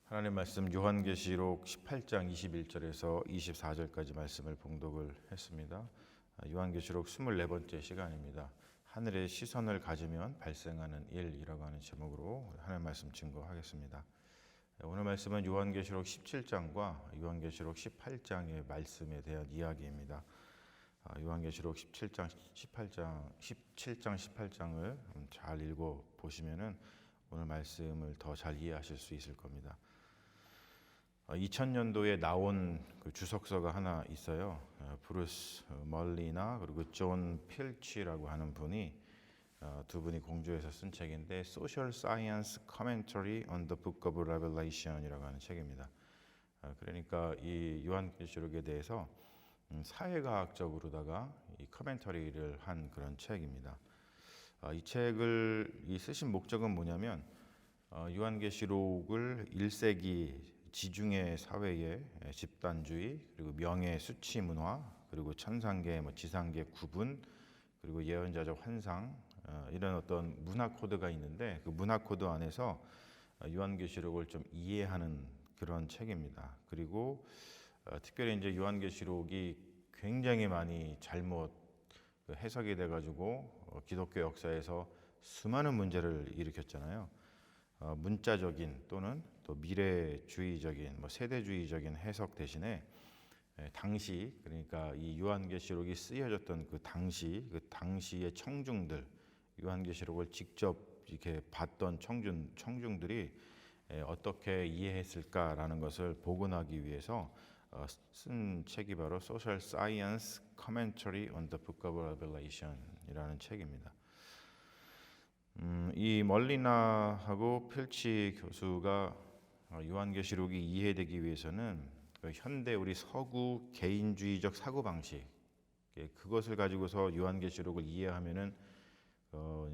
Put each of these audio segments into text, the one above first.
하나님 말씀 요한계시록 18장 21절에서 24절까지 말씀을 봉독을 했습니다. 요한계시록 24번째 시간입니다. 하늘의 시선을 가지면 발생하는 일이라고 하는 제목으로 하나님 말씀 증거하겠습니다. 오늘 말씀은 요한계시록 17장과 요한계시록 18장의 말씀에 대한 이야기입니다. 요한계시록 17장, 18장을 잘 읽어 보시면은 오늘 말씀을 더 잘 이해하실 수 있을 겁니다. 2000년도에 나온 그 주석서가 하나 있어요. 브루스 멀리나 그리고 존 필치라고 하는 분이 두 분이 공조해서 쓴 책인데 Social Science Commentary on the Book of Revelation이라고 하는 책입니다. 그러니까 이 요한계시록에 대해서 사회과학적으로다가 이 커멘터리를 한 그런 책입니다. 이 책을 쓰신 목적은 뭐냐면 요한계시록을 1세기 지중해 사회의 집단주의 그리고 명예 수치 문화 그리고 천상계 지상계 구분 그리고 예언자적 환상 이런 어떤 문화 코드가 있는데 그 문화 코드 안에서 요한계시록을 좀 이해하는 그런 책입니다. 그리고 특별히 이제 요한계시록이 굉장히 많이 잘못 해석이 돼가지고 기독교 역사에서 수많은 문제를 일으켰잖아요. 문자적인 또는 또 미래주의적인 세대주의적인 해석 대신에 당시 그러니까 이 요한계시록이 쓰여졌던 그 당시의 청중들 요한계시록을 직접 이렇게 봤던 청중들이 어떻게 이해했을까라는 것을 복원하기 위해서 쓴 책이 바로 Social Science Commentary on the Book of Revelation이라는 책입니다. 이 멀리나하고 필치 교수가 요한계시록이 이해되기 위해서는 현대 우리 서구 개인주의적 사고방식 그것을 가지고서 요한계시록을 이해하면은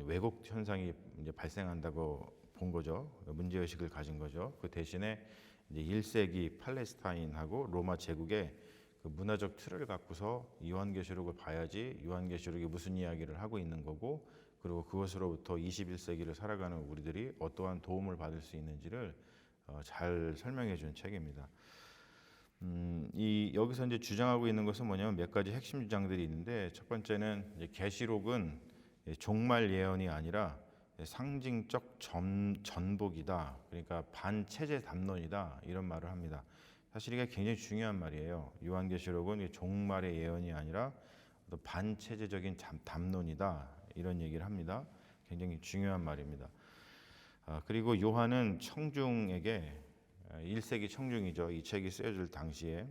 왜곡 현상이 이제 발생한다고 본 거죠. 문제의식을 가진 거죠. 그 대신에 이제 1세기 팔레스타인하고 로마 제국의 그 문화적 틀을 갖고서 요한계시록을 봐야지 요한계시록이 무슨 이야기를 하고 있는 거고 그리고 그것으로부터 21세기를 살아가는 우리들이 어떠한 도움을 받을 수 있는지를 잘 설명해 준 책입니다. 여기서 이제 주장하고 있는 것은 뭐냐면 몇 가지 핵심 주장들이 있는데 첫 번째는 이제 계시록은 종말 예언이 아니라 상징적 전복이다. 그러니까 반체제 담론이다. 이런 말을 합니다. 사실 이게 굉장히 중요한 말이에요. 요한계시록은 종말의 예언이 아니라 반체제적인 담론이다. 이런 얘기를 합니다. 굉장히 중요한 말입니다. 그리고 요한은 청중에게 1세기 청중이죠. 이 책이 쓰여질 당시에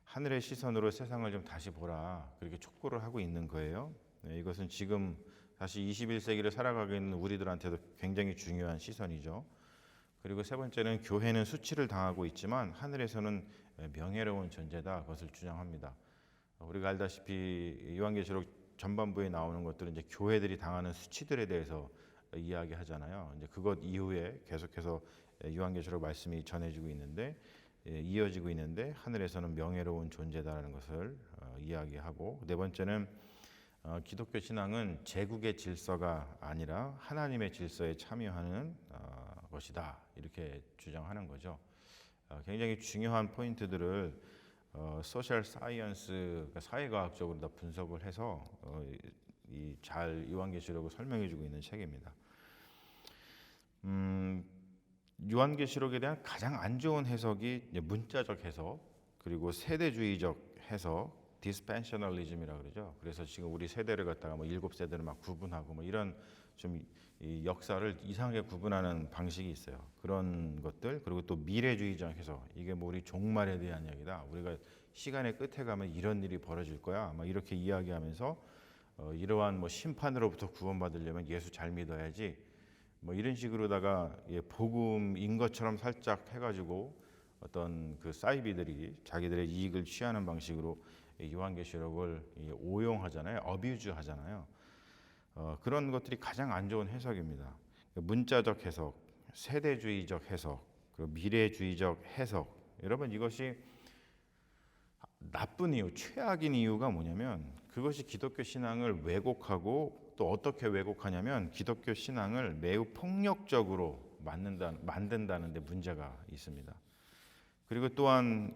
하늘의 시선으로 세상을 좀 다시 보라. 그렇게 촉구를 하고 있는 거예요. 이것은 지금 다시 21세기를 살아가고 있는 우리들한테도 굉장히 중요한 시선이죠. 그리고 세 번째는 교회는 수치를 당하고 있지만 하늘에서는 명예로운 존재다. 그것을 주장합니다. 우리가 알다시피 요한계시록 전반부에 나오는 것들은 이제 교회들이 당하는 수치들에 대해서 이야기하잖아요. 이제 그것 이후에 계속해서 요한계시록 말씀이 전해지고 있는데 이어지고 있는데 하늘에서는 명예로운 존재다라는 것을 이야기하고 네 번째는 기독교 신앙은 제국의 질서가 아니라 하나님의 질서에 참여하는 것이다 이렇게 주장하는 거죠. 굉장히 중요한 포인트들을 소셜 사이언스 사회과학적으로 다 분석을 해서 잘 요한계시록을 설명해주고 있는 책입니다. 요한계시록에 대한 가장 안 좋은 해석이 문자적 해석 그리고 세대주의적 해석 디스펜셔널리즘이라 그러죠. 그래서 지금 우리 세대를 갖다가 7세대를 막 구분하고 이런 좀 이 역사를 이상하게 구분하는 방식이 있어요. 그런 것들 그리고 또 미래주의적 해석 이게 우리 종말에 대한 이야기다. 우리가 시간의 끝에 가면 이런 일이 벌어질 거야. 이렇게 이야기하면서 이러한 심판으로부터 구원받으려면 예수 잘 믿어야지. 이런 식으로다가 복음인 것처럼 살짝 해가지고 어떤 그 사이비들이 자기들의 이익을 취하는 방식으로 요한계시록을 오용하잖아요. 어뷰즈 하잖아요. 그런 것들이 가장 안 좋은 해석입니다. 문자적 해석, 세대주의적 해석, 그리고 미래주의적 해석. 여러분 이것이 나쁜 이유, 최악인 이유가 뭐냐면 그것이 기독교 신앙을 왜곡하고 또 어떻게 왜곡하냐면 기독교 신앙을 매우 폭력적으로 만든다는 데 문제가 있습니다. 그리고 또한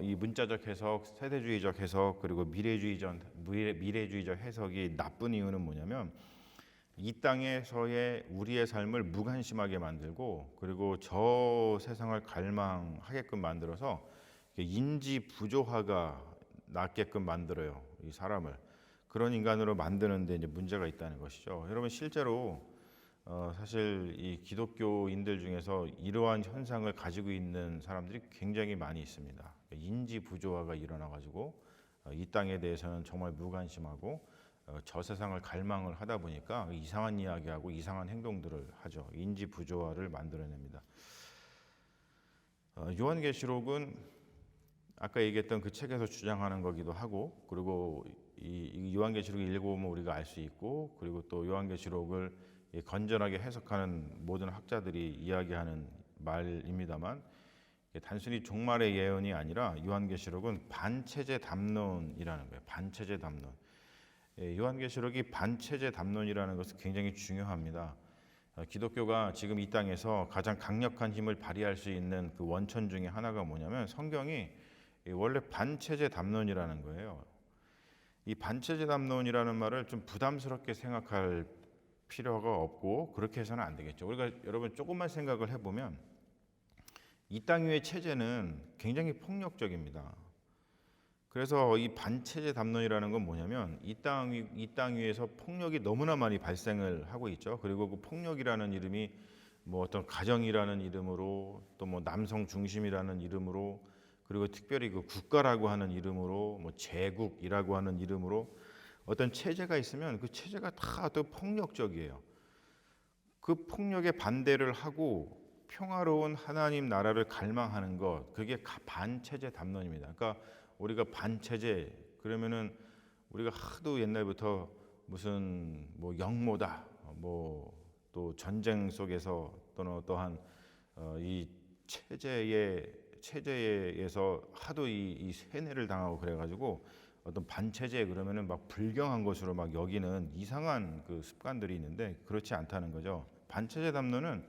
이 문자적 해석, 세대주의적 해석, 그리고 미래주의적 해석이 나쁜 이유는 뭐냐면 이 땅에서의 우리의 삶을 무관심하게 만들고 그리고 저 세상을 갈망하게끔 만들어서 인지 부조화가 낳게끔 만들어요. 이 사람을 그런 인간으로 만드는데 이제 문제가 있다는 것이죠. 여러분 실제로 사실 이 기독교인들 중에서 이러한 현상을 가지고 있는 사람들이 굉장히 많이 있습니다. 인지 부조화가 일어나가지고 이 땅에 대해서는 정말 무관심하고 저 세상을 갈망을 하다 보니까 이상한 이야기하고 이상한 행동들을 하죠. 인지 부조화를 만들어냅니다. 요한계시록은 아까 얘기했던 그 책에서 주장하는 거기도 하고, 그리고 이 요한계시록을 읽어보면 우리가 알 수 있고, 그리고 또 요한계시록을 건전하게 해석하는 모든 학자들이 이야기하는 말입니다만, 단순히 종말의 예언이 아니라 요한계시록은 반체제 담론이라는 거예요. 반체제 담론. 요한계시록이 반체제 담론이라는 것은 굉장히 중요합니다. 기독교가 지금 이 땅에서 가장 강력한 힘을 발휘할 수 있는 그 원천 중에 하나가 뭐냐면 성경이 원래 반체제 담론이라는 거예요. 이 반체제 담론이라는 말을 좀 부담스럽게 생각할 필요가 없고 그렇게 해서는 안 되겠죠. 우리가 여러분 조금만 생각을 해보면 이 땅 위의 체제는 굉장히 폭력적입니다. 그래서 이 반체제 담론이라는 건 뭐냐면 이 땅 위에서 폭력이 너무나 많이 발생을 하고 있죠. 그리고 그 폭력이라는 이름이 뭐 어떤 가정이라는 이름으로 또 뭐 남성 중심이라는 이름으로 그리고 특별히 그 국가라고 하는 이름으로 뭐 제국이라고 하는 이름으로 어떤 체제가 있으면 그 체제가 다 또 폭력적이에요. 그 폭력에 반대를 하고 평화로운 하나님 나라를 갈망하는 것, 그게 반체제 담론입니다. 그러니까 우리가 반체제 그러면은 우리가 하도 옛날부터 무슨 뭐 영모다, 뭐 또 전쟁 속에서 또는 어떠한 이 체제에서 하도 이 세뇌를 당하고 그래가지고 어떤 반체제 그러면은 막 불경한 것으로 막 여기는 이상한 그 습관들이 있는데 그렇지 않다는 거죠. 반체제 담론은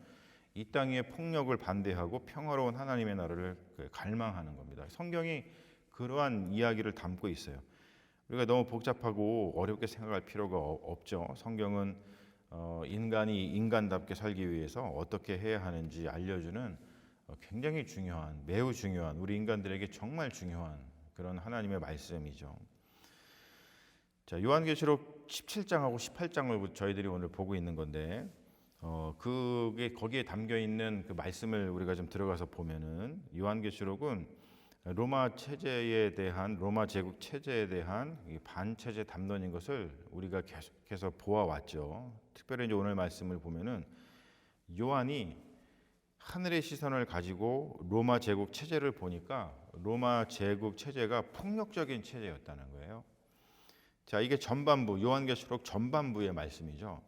이 땅의 폭력을 반대하고 평화로운 하나님의 나라를 갈망하는 겁니다. 성경이 그러한 이야기를 담고 있어요. 우리가 너무 복잡하고 어렵게 생각할 필요가 없죠. 성경은 인간이 인간답게 살기 위해서 어떻게 해야 하는지 알려주는 굉장히 중요한, 매우 중요한, 우리 인간들에게 정말 중요한 그런 하나님의 말씀이죠. 자, 요한계시록 17장하고 18장을 저희들이 오늘 보고 있는 건데 그게 거기에 담겨 있는 그 말씀을 우리가 좀 들어가서 보면은 요한계시록은 로마 제국 체제에 대한 반체제 담론인 것을 우리가 계속해서 보아왔죠. 특별히 이제 오늘 말씀을 보면은 요한이 하늘의 시선을 가지고 로마 제국 체제를 보니까 로마 제국 체제가 폭력적인 체제였다는 거예요. 자, 이게 전반부 요한계시록 전반부의 말씀이죠.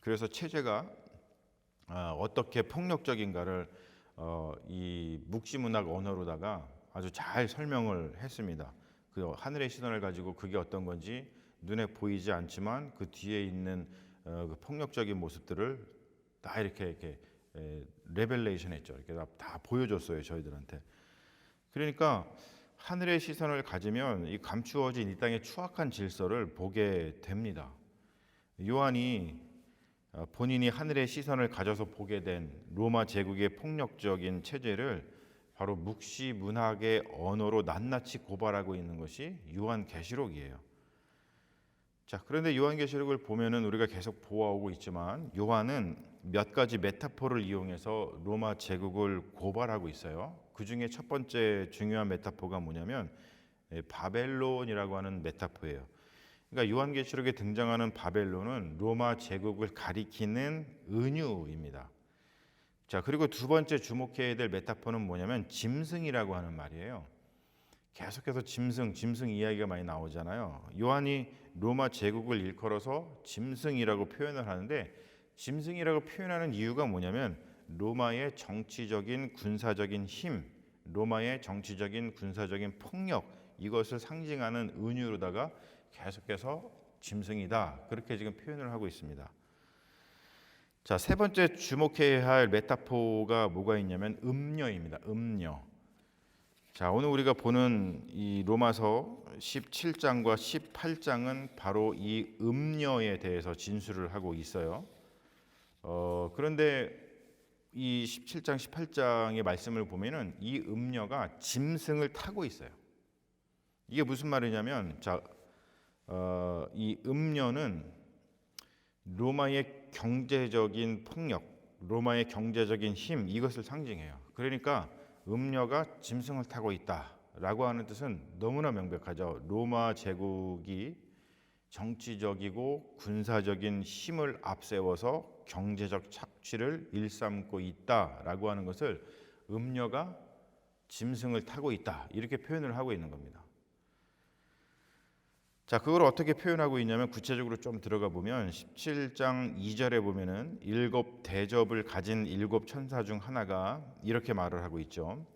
그래서 체제가 어떻게 폭력적인가를 이 묵시문학 언어로다가 아주 잘 설명을 했습니다. 그 하늘의 시선을 가지고 그게 어떤 건지 눈에 보이지 않지만 그 뒤에 있는 그 폭력적인 모습들을 다 이렇게 레벨레이션 했죠. 이렇게 다 보여줬어요, 저희들한테. 그러니까 하늘의 시선을 가지면 이 감추어진 이 땅의 추악한 질서를 보게 됩니다. 요한이 본인이 하늘의 시선을 가져서 보게 된 로마 제국의 폭력적인 체제를 바로 묵시 문학의 언어로 낱낱이 고발하고 있는 것이 요한계시록이에요. 자, 그런데 요한계시록을 보면은 우리가 계속 보아오고 있지만 요한은 몇 가지 메타포를 이용해서 로마 제국을 고발하고 있어요. 그 중에 첫 번째 중요한 메타포가 뭐냐면 바벨론이라고 하는 메타포예요. 그러니까 요한계시록에 등장하는 바벨론은 로마 제국을 가리키는 은유입니다. 자, 그리고 두 번째 주목해야 될 메타포는 뭐냐면 짐승이라고 하는 말이에요. 계속해서 짐승 이야기가 많이 나오잖아요. 요한이 로마 제국을 일컬어서 짐승이라고 표현을 하는데 짐승이라고 표현하는 이유가 뭐냐면 로마의 정치적인 군사적인 힘, 로마의 정치적인 군사적인 폭력 이것을 상징하는 은유로다가 계속해서 짐승이다 그렇게 지금 표현을 하고 있습니다. 자, 세 번째 주목해야 할 메타포가 뭐가 있냐면 음녀입니다. 음녀. 자, 오늘 우리가 보는 이 로마서 17장과 18장은 바로 이 음녀에 대해서 진술을 하고 있어요. 그런데 이 17장, 18장의 말씀을 보면은 이 음녀가 짐승을 타고 있어요. 이게 무슨 말이냐면, 자, 이 음녀는 로마의 경제적인 폭력, 로마의 경제적인 힘, 이것을 상징해요. 그러니까 음녀가 짐승을 타고 있다라고 하는 뜻은 너무나 명백하죠. 로마 제국이 정치적이고 군사적인 힘을 앞세워서 경제적 착취를 일삼고 있다라고 하는 것을 음녀가 짐승을 타고 있다, 이렇게 표현을 하고 있는 겁니다. 자, 그걸 어떻게 표현하고 있냐면 구체적으로 좀 들어가 보면 17장 2절에 보면은 일곱 대접을 가진 일곱 천사 중 하나가 이렇게 말을 하고 있죠.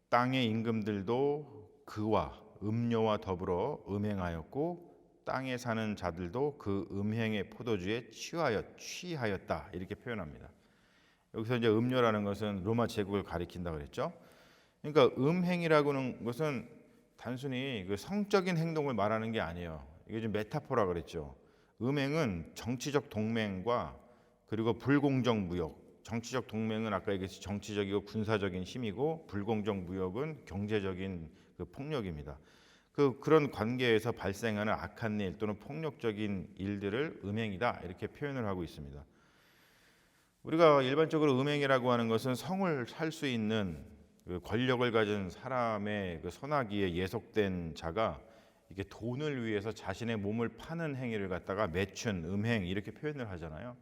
땅의 임금들도 그와 음녀와 더불어 음행하였고 땅에 사는 자들도 그 음행의 포도주에 취하였다, 이렇게 표현합니다. 여기서 이제 음녀라는 것은 로마 제국을 가리킨다 그랬죠. 그러니까 음행이라고 하는 것은 단순히 그 성적인 행동을 말하는 게 아니에요. 이게 좀 메타포라 그랬죠. 음행은 정치적 동맹과 그리고 불공정 무역. 정치적 동맹은 아까 얘기했듯이 정치적이고 군사적인 힘이고, 불공정 무역은 경제적인 그 폭력입니다. 그런 관계에서 발생하는 악한 일 또는 폭력적인 일들을 음행이다, 이렇게 표현을 하고 있습니다. 우리가 일반적으로 음행이라고 하는 것은 성을 살 수 있는 그 권력을 가진 사람의 그 선악기에 예속된 자가 이게 돈을 위해서 자신의 몸을 파는 행위를 갖다가 매춘, 음행, 이렇게 표현을 하잖아요.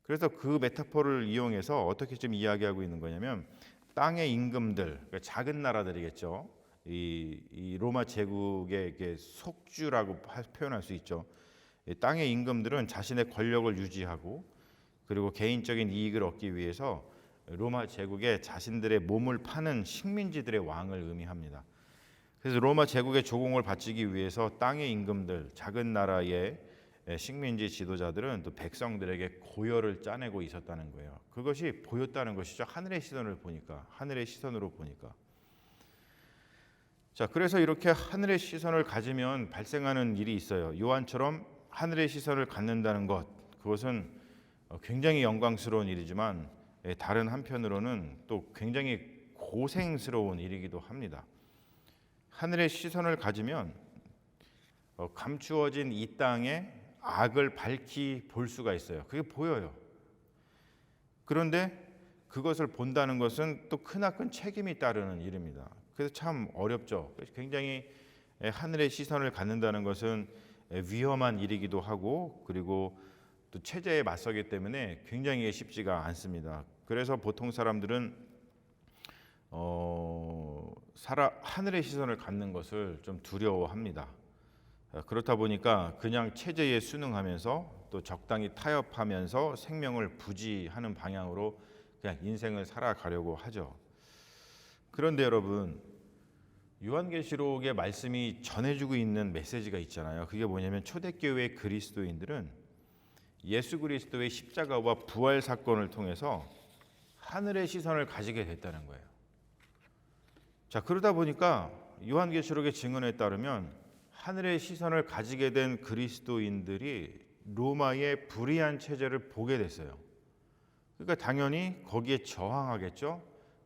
그래서 그 메타포를 이용해서 어떻게 좀 이야기하고 있는 거냐면, 땅의 임금들, 그러니까 작은 나라들이겠죠. 이 로마 제국의 속주라고 표현할 수 있죠. 이 땅의 임금들은 자신의 권력을 유지하고 그리고 개인적인 이익을 얻기 위해서 로마 제국에 자신들의 몸을 파는 식민지들의 왕을 의미합니다. 그래서 로마 제국의 조공을 바치기 위해서 땅의 임금들, 작은 나라의 식민지 지도자들은 또 백성들에게 고열을 짜내고 있었다는 거예요. 그것이 보였다는 것이죠. 하늘의 시선으로 보니까. 자, 그래서 이렇게 하늘의 시선을 가지면 발생하는 일이 있어요. 요한처럼 하늘의 시선을 갖는다는 것, 그것은 굉장히 영광스러운 일이지만 다른 한편으로는 또 굉장히 고생스러운 일이기도 합니다. 하늘의 시선을 가지면 감추어진 이 땅에 악을 밝히 볼 수가 있어요. 그게 보여요. 그런데 그것을 본다는 것은 또 크나큰 책임이 따르는 일입니다. 그래서 참 어렵죠. 굉장히 하늘의 시선을 갖는다는 것은 위험한 일이기도 하고, 그리고 또 체제에 맞서기 때문에 굉장히 쉽지가 않습니다. 그래서 보통 사람들은 하늘의 시선을 갖는 것을 좀 두려워합니다. 그렇다 보니까 그냥 체제에 순응하면서 또 적당히 타협하면서 생명을 부지하는 방향으로 그냥 인생을 살아가려고 하죠. 그런데 여러분, 요한계시록의 말씀이 전해주고 있는 메시지가 있잖아요. 그게 뭐냐면 초대교회 그리스도인들은 예수 그리스도의 십자가와 부활 사건을 통해서 하늘의 시선을 가지게 됐다는 거예요. 자, 그러다 보니까 요한계시록의 증언에 따르면 하늘의 시선을 가지게 된 그리스도인들이 로마의 불의한 체제를 보게 됐어요. 그러니까 당연히 거기에 저항하겠죠.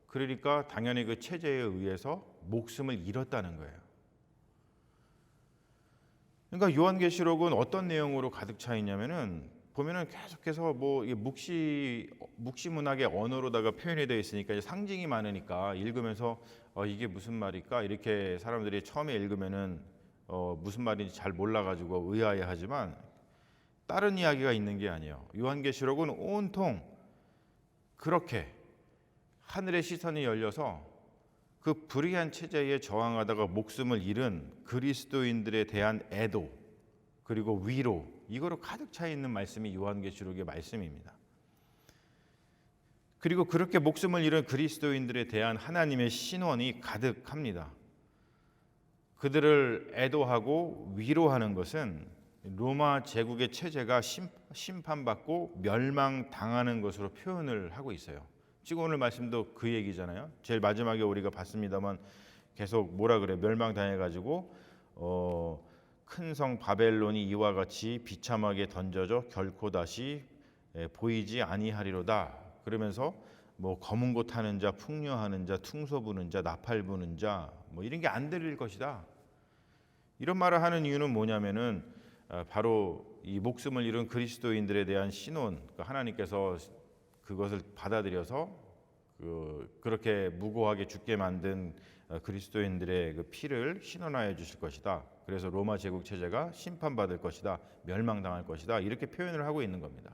그러니까 당연히 그 체제에 의해서 목숨을 잃었다는 거예요. 그러니까 요한계시록은 어떤 내용으로 가득 차 있냐면은 보면은 계속해서 뭐 묵시문학의 언어로다가 표현이 되어 있으니까 이제 상징이 많으니까 읽으면서 이게 무슨 말일까, 이렇게 사람들이 처음에 읽으면은 무슨 말인지 잘 몰라가지고 의아해하지만 다른 이야기가 있는 게 아니에요. 요한계시록은 온통 그렇게 하늘의 시선이 열려서 그 불의한 체제에 저항하다가 목숨을 잃은 그리스도인들에 대한 애도 그리고 위로, 이거로 가득 차 있는 말씀이 요한계시록의 말씀입니다. 그리고 그렇게 목숨을 잃은 그리스도인들에 대한 하나님의 신원이 가득합니다. 그들을 애도하고 위로하는 것은 로마 제국의 체제가 심판받고 멸망당하는 것으로 표현을 하고 있어요. 지금 오늘 말씀도 그 얘기잖아요. 제일 마지막에 우리가 봤습니다만 계속 뭐라 그래? 멸망당해가지고 큰 성 바벨론이 이와 같이 비참하게 던져져 결코 다시 보이지 아니하리로다. 그러면서 뭐 검은 고 타는 자, 풍류하는 자, 퉁소 부는 자, 나팔 부는 자, 뭐 이런 게 안 들릴 것이다. 이런 말을 하는 이유는 뭐냐면은 바로 이 목숨을 잃은 그리스도인들에 대한 신원, 그러니까 하나님께서 그것을 받아들여서 그렇게 무고하게 죽게 만든 그리스도인들의 그 피를 신원하여 주실 것이다. 그래서 로마 제국 체제가 심판받을 것이다, 멸망당할 것이다, 이렇게 표현을 하고 있는 겁니다.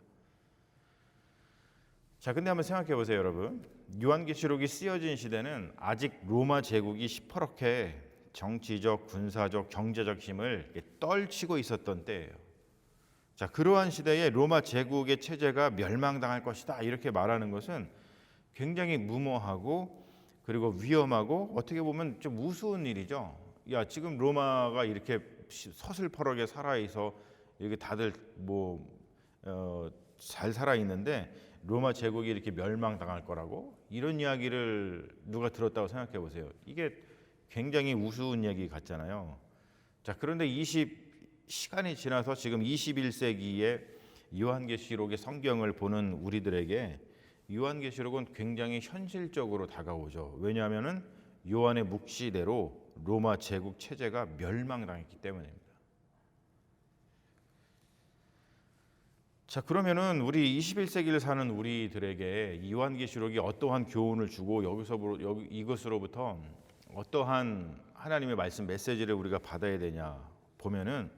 자, 근데 한번 생각해 보세요, 여러분. 요한계시록이 쓰여진 시대는 아직 로마 제국이 시퍼렇게 정치적, 군사적, 경제적 힘을 떨치고 있었던 때예요. 자, 그러한 시대에 로마 제국의 체제가 멸망당할 것이다 이렇게 말하는 것은 굉장히 무모하고 그리고 위험하고 어떻게 보면 좀 우스운 일이죠. 야, 지금 로마가 이렇게 서슬퍼렇게 살아있어 이렇게 다들 잘 살아 있는데 로마 제국이 이렇게 멸망당할 거라고 이런 이야기를 누가 들었다고 생각해 보세요. 이게 굉장히 우스운 얘기 같잖아요. 자, 그런데 시간이 지나서 지금 21세기에 요한계시록의 성경을 보는 우리들에게 요한계시록은 굉장히 현실적으로 다가오죠. 왜냐하면은 요한의 묵시대로 로마 제국 체제가 멸망당했기 때문입니다. 자, 그러면은 우리 21세기를 사는 우리들에게 요한계시록이 어떠한 교훈을 주고 이것으로부터 어떠한 하나님의 말씀 메시지를 우리가 받아야 되냐 보면은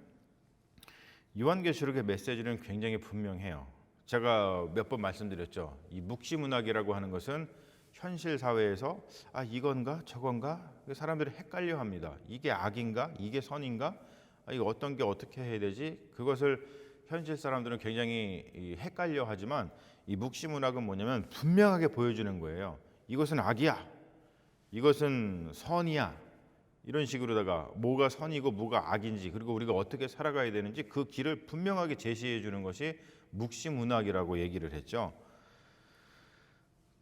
요한계시록의 메시지는 굉장히 분명해요. 제가 몇 번 말씀드렸죠. 이 묵시문학이라고 하는 것은 현실 사회에서 이건가 저건가 사람들이 헷갈려합니다. 이게 악인가 이게 선인가 이거 어떤 게 어떻게 해야 되지? 그것을 현실 사람들은 굉장히 헷갈려하지만 이 묵시문학은 뭐냐면 분명하게 보여주는 거예요. 이것은 악이야. 이것은 선이야. 이런 식으로다가 뭐가 선이고 뭐가 악인지 그리고 우리가 어떻게 살아가야 되는지 그 길을 분명하게 제시해 주는 것이 묵시문학이라고 얘기를 했죠.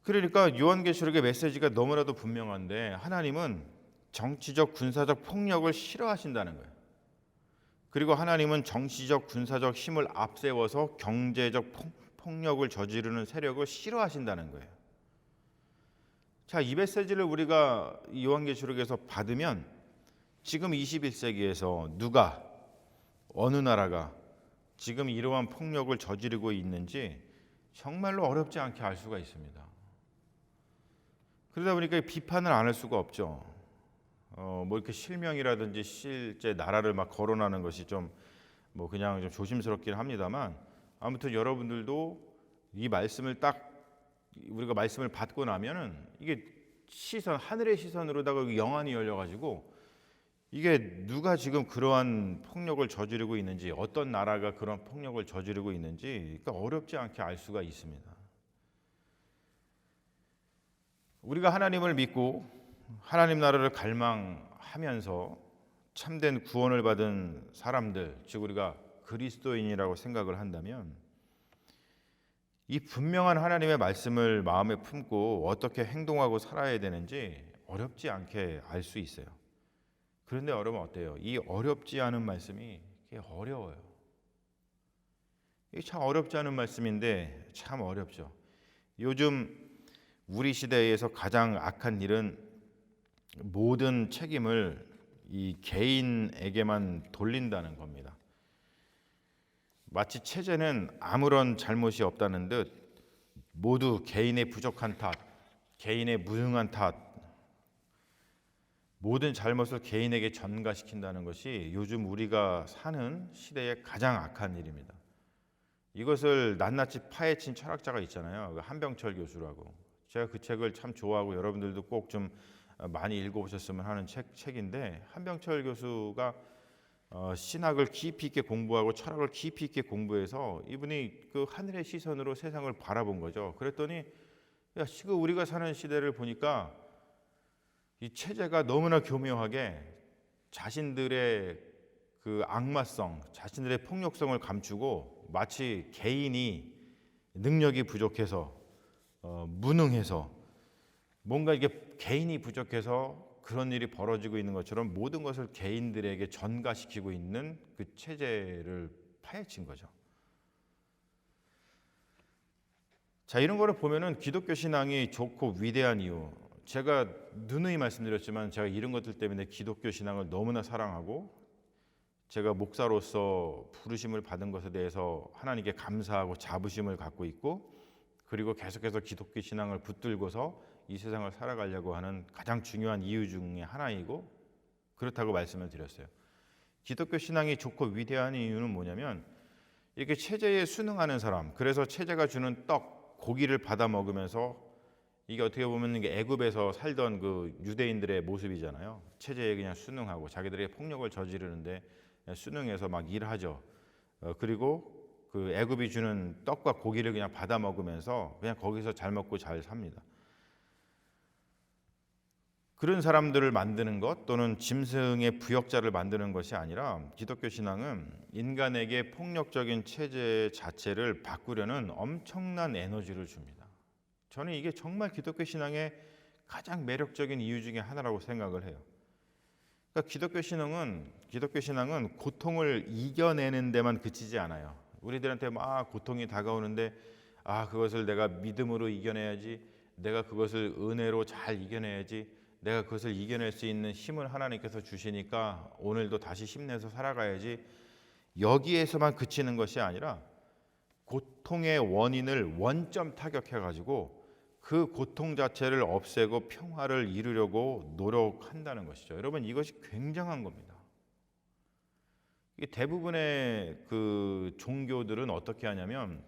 그러니까 요한계시록의 메시지가 너무나도 분명한데 하나님은 정치적 군사적 폭력을 싫어하신다는 거예요. 그리고 하나님은 정치적 군사적 힘을 앞세워서 경제적 폭력을 저지르는 세력을 싫어하신다는 거예요. 자, 이 메시지를 우리가 요한계시록에서 받으면 지금 21세기에서 누가 어느 나라가 지금 이러한 폭력을 저지르고 있는지 정말로 어렵지 않게 알 수가 있습니다. 그러다 보니까 비판을 안 할 수가 없죠. 뭐 이렇게 실명이라든지 실제 나라를 막 거론하는 것이 좀 그냥 좀 조심스럽긴 합니다만 아무튼 여러분들도 이 말씀을 우리가 말씀을 받고 나면은 이게 하늘의 시선으로다가 영안이 열려가지고 이게 누가 지금 그러한 폭력을 저지르고 있는지 어떤 나라가 그런 폭력을 저지르고 있는지 그러니까 어렵지 않게 알 수가 있습니다. 우리가 하나님을 믿고 하나님 나라를 갈망하면서 참된 구원을 받은 사람들, 즉 우리가 그리스도인이라고 생각을 한다면 이 분명한 하나님의 말씀을 마음에 품고 어떻게 행동하고 살아야 되는지 어렵지 않게 알 수 있어요. 그런데 여러분 어때요? 이 어렵지 않은 말씀이 어려워요. 이게 참 어렵지 않은 말씀인데 참 어렵죠. 요즘 우리 시대에서 가장 악한 일은 모든 책임을 이 개인에게만 돌린다는 겁니다. 마치 체제는 아무런 잘못이 없다는 듯 모두 개인의 부족한 탓, 개인의 무능한 탓, 모든 잘못을 개인에게 전가시킨다는 것이 요즘 우리가 사는 시대의 가장 악한 일입니다. 이것을 낱낱이 파헤친 철학자가 있잖아요. 한병철 교수라고. 제가 그 책을 참 좋아하고 여러분들도 꼭 좀 많이 읽어보셨으면 하는 책인데 한병철 교수가 신학을 깊이 있게 공부하고 철학을 깊이 있게 공부해서 이분이 그 하늘의 시선으로 세상을 바라본 거죠. 그랬더니 지금 우리가 사는 시대를 보니까 이 체제가 너무나 교묘하게 자신들의 그 악마성, 자신들의 폭력성을 감추고 마치 개인이 능력이 부족해서 무능해서 뭔가 이게 개인이 부족해서 그런 일이 벌어지고 있는 것처럼 모든 것을 개인들에게 전가시키고 있는 그 체제를 파헤친 거죠. 자, 이런 거를 보면은 기독교 신앙이 좋고 위대한 이유, 제가 누누이 말씀드렸지만 제가 이런 것들 때문에 기독교 신앙을 너무나 사랑하고 제가 목사로서 부르심을 받은 것에 대해서 하나님께 감사하고 자부심을 갖고 있고, 그리고 계속해서 기독교 신앙을 붙들고서 이 세상을 살아가려고 하는 가장 중요한 이유 중에 하나이고, 그렇다고 말씀을 드렸어요. 기독교 신앙이 좋고 위대한 이유는 뭐냐면 이렇게 체제에 순응하는 사람, 그래서 체제가 주는 떡, 고기를 받아 먹으면서, 이게 어떻게 보면 이게 애굽에서 살던 그 유대인들의 모습이잖아요. 체제에 그냥 순응하고 자기들의 폭력을 저지르는데 순응해서 막 일하죠. 그리고 그 애굽이 주는 떡과 고기를 그냥 받아 먹으면서 그냥 거기서 잘 먹고 잘 삽니다. 그런 사람들을 만드는 것 또는 짐승의 부역자를 만드는 것이 아니라, 기독교 신앙은 인간에게 폭력적인 체제 자체를 바꾸려는 엄청난 에너지를 줍니다. 저는 이게 정말 기독교 신앙의 가장 매력적인 이유 중에 하나라고 생각을 해요. 그러니까 기독교 신앙은 고통을 이겨내는 데만 그치지 않아요. 우리들한테 막 고통이 다가오는데 그것을 내가 믿음으로 이겨내야지, 내가 그것을 은혜로 잘 이겨내야지, 내가 그것을 이겨낼 수 있는 힘을 하나님께서 주시니까 오늘도 다시 힘내서 살아가야지, 여기에서만 그치는 것이 아니라 고통의 원인을 원점 타격해가지고 그 고통 자체를 없애고 평화를 이루려고 노력한다는 것이죠. 여러분, 이것이 굉장한 겁니다. 대부분의 그 종교들은 어떻게 하냐면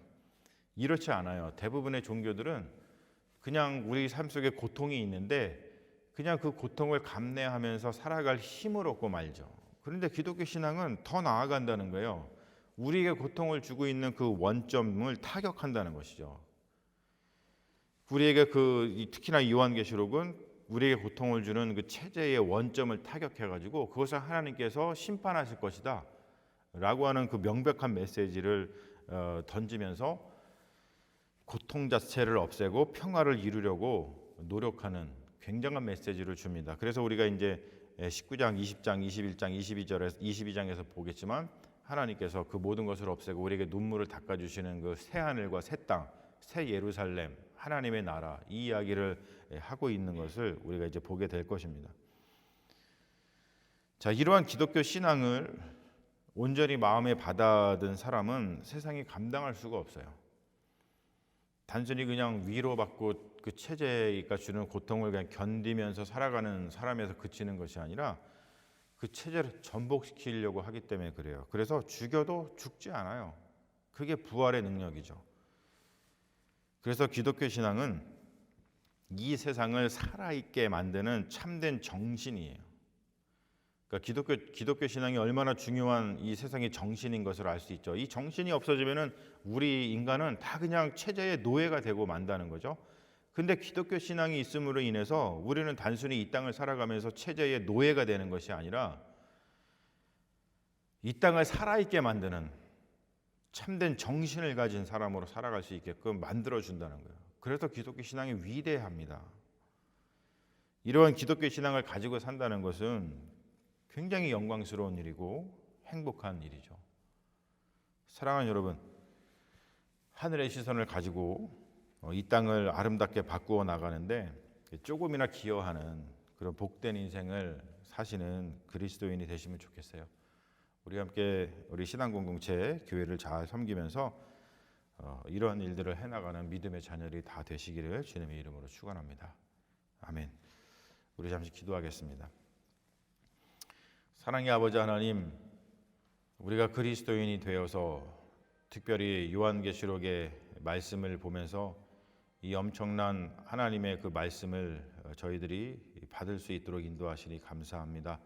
이렇지 않아요. 대부분의 종교들은 그냥 우리 삶 속에 고통이 있는데 그냥 그 고통을 감내하면서 살아갈 힘을 얻고 말죠. 그런데 기독교 신앙은 더 나아간다는 거예요. 우리에게 고통을 주고 있는 그 원점을 타격한다는 것이죠. 우리에게 특히나 요한계시록은 우리에게 고통을 주는 그 체제의 원점을 타격해가지고 그것을 하나님께서 심판하실 것이다 라고 하는 그 명백한 메시지를 던지면서 고통 자체를 없애고 평화를 이루려고 노력하는 굉장한 메시지를 줍니다. 그래서 우리가 이제 19장, 20장, 21장, 22장에서 보겠지만 하나님께서 그 모든 것을 없애고 우리에게 눈물을 닦아주시는 그 새 하늘과 새 땅, 새 예루살렘, 하나님의 나라, 이 이야기를 하고 있는 것을 우리가 이제 보게 될 것입니다. 자, 이러한 기독교 신앙을 온전히 마음에 받아든 사람은 세상이 감당할 수가 없어요. 단순히 그냥 위로받고 그 체제가 주는 고통을 그냥 견디면서 살아가는 사람에서 그치는 것이 아니라 그 체제를 전복시키려고 하기 때문에 그래요. 그래서 죽여도 죽지 않아요. 그게 부활의 능력이죠. 그래서 기독교 신앙은 이 세상을 살아있게 만드는 참된 정신이에요. 그러니까 기독교 신앙이 얼마나 중요한 이 세상의 정신인 것을 알 수 있죠. 이 정신이 없어지면은 우리 인간은 다 그냥 체제의 노예가 되고 만다는 거죠. 근데 기독교 신앙이 있음으로 인해서 우리는 단순히 이 땅을 살아가면서 체제의 노예가 되는 것이 아니라 이 땅을 살아있게 만드는 참된 정신을 가진 사람으로 살아갈 수 있게끔 만들어준다는 거예요. 그래서 기독교 신앙이 위대합니다. 이러한 기독교 신앙을 가지고 산다는 것은 굉장히 영광스러운 일이고 행복한 일이죠. 사랑하는 여러분, 하늘의 시선을 가지고 이 땅을 아름답게 바꾸어 나가는데 조금이나 기여하는 그런 복된 인생을 사시는 그리스도인이 되시면 좋겠어요. 우리 함께 우리 신앙 공동체 교회를 잘 섬기면서 이러한 일들을 해나가는 믿음의 자녀들이 다 되시기를 주님의 이름으로 축원합니다. 아멘. 우리 잠시 기도하겠습니다. 사랑의 아버지 하나님, 우리가 그리스도인이 되어서 특별히 요한계시록의 말씀을 보면서 이 엄청난 하나님의 그 말씀을 저희들이 받을 수 있도록 인도하시니 감사합니다.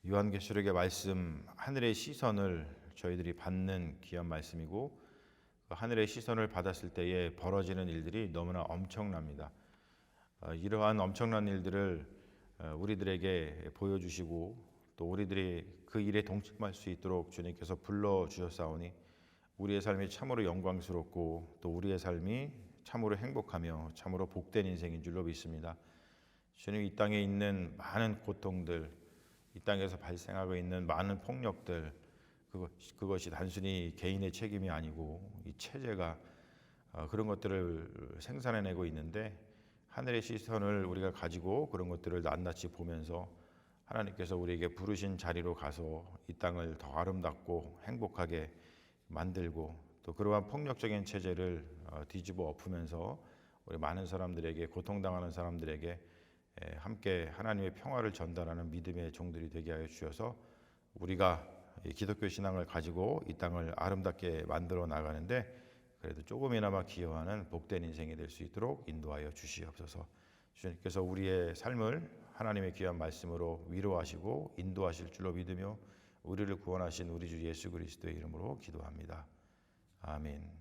요한계시록의 말씀, 하늘의 시선을 저희들이 받는 귀한 말씀이고 그 하늘의 시선을 받았을 때에 벌어지는 일들이 너무나 엄청납니다. 이러한 엄청난 일들을 우리들에게 보여주시고 또 우리들이 그 일에 동참할 수 있도록 주님께서 불러주셨사오니 우리의 삶이 참으로 영광스럽고 또 우리의 삶이 참으로 행복하며 참으로 복된 인생인 줄로 믿습니다. 주님, 이 땅에 있는 많은 고통들, 이 땅에서 발생하고 있는 많은 폭력들, 그것이 단순히 개인의 책임이 아니고 이 체제가 그런 것들을 생산해내고 있는데, 하늘의 시선을 우리가 가지고 그런 것들을 낱낱이 보면서 하나님께서 우리에게 부르신 자리로 가서 이 땅을 더 아름답고 행복하게 만들고 또 그러한 폭력적인 체제를 뒤집어 엎으면서 우리 많은 사람들에게, 고통당하는 사람들에게 함께 하나님의 평화를 전달하는 믿음의 종들이 되게 하여 주셔서 우리가 이 기독교 신앙을 가지고 이 땅을 아름답게 만들어 나가는데 그래도 조금이나마 기여하는 복된 인생이 될 수 있도록 인도하여 주시옵소서. 주님께서 우리의 삶을 하나님의 귀한 말씀으로 위로하시고 인도하실 줄로 믿으며 우리를 구원하신 우리 주 예수 그리스도의 이름으로 기도합니다. 아멘.